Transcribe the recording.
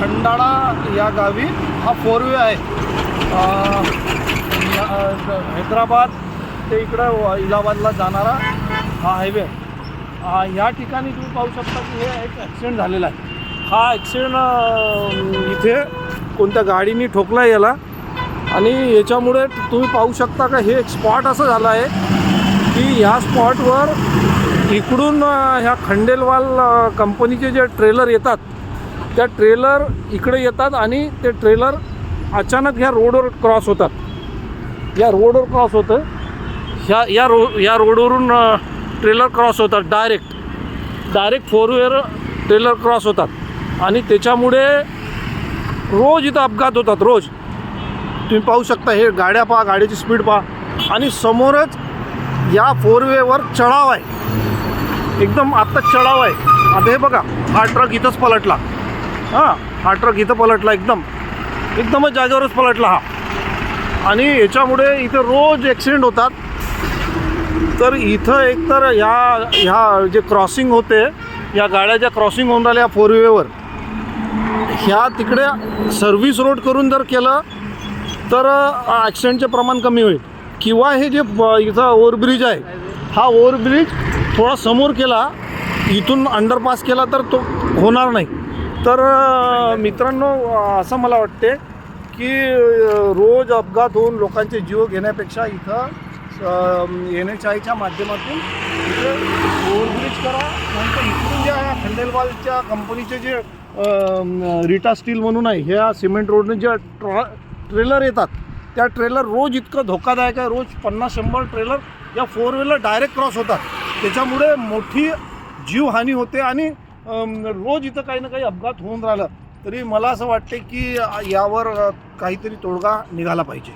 खंडाळा या गावी हा 4वे आहे. हैदराबाद ते इकडं इलाहाबादला जाणारा हा हायवे. ह्या ठिकाणी तुम्ही पाहू शकता की हे एक ॲक्सिडेंट झालेला आहे. हा ॲक्सिडेंट इथे कोणत्या गाडीने ठोकला याला आणि याच्यामुळे तुम्ही पाहू शकता का हे एक स्पॉट असं झालं आहे की ह्या स्पॉटवर इकडून ह्या खंडेलवाल कंपनीचे जे ट्रेलर येतात त्या ट्रेलर इकडे येतात आणि ते ट्रेलर अचानक ह्या रोडवर क्रॉस होतात. या रोडवर क्रॉस होतं या रोडवरून ट्रेलर क्रॉस होतात. डायरेक्ट 4व्हीलर ट्रेलर क्रॉस होतात आणि त्याच्यामुळे रोज इथं अपघात होतात. रोज तुम्ही पाहू शकता हे गाड्या पहा, गाडीची स्पीड पहा आणि समोरच या 4वेवर चढाव आहे. एकदम आत्ता चढाव आहे. आता हे बघा हा ट्रक इथंच पलटला. हा ट्रक इथं पलटला. एकदमच जागेवरच पलटला हा. आणि याच्यामुळे इथं रोज ॲक्सिडेंट होतात. तर इथं एकतर ह्या जे क्रॉसिंग होते या गाड्या ज्या क्रॉसिंग होऊन राहिल्या 4वेवर ह्या तिकडे सर्व्हिस रोड करून जर केलं तर ॲक्सिडेंटचे प्रमाण कमी होईल. किंवा हे जे इथं ओव्हरब्रिज आहे हा ओव्हरब्रिज थोडा समोर केला, इथून अंडरपास केला तर तो होणार नाही. तर मित्रांनो असं मला वाटते की रोज अपघात होऊन लोकांचे जीव घेण्यापेक्षा इथं NHAIच्या माध्यमातून इथे ओव्हरब्रिज करा. नंतर इकडून ज्या खंडेलवालच्या कंपनीचे जे रिटा स्टील म्हणून आहे ह्या सिमेंट रोडने ज्या ट्रेलर येतात त्या ट्रेलर रोज इतकं धोकादायक आहे. रोज 50-100 ट्रेलर या 4व्हीलर डायरेक्ट क्रॉस होतात. त्याच्यामुळे मोठी जीवहानी होते आणि रोज इथं काही ना काही अपघात होऊन राहिलं. तरी मला असं वाटते की यावर काहीतरी तोडगा निघाला पाहिजे.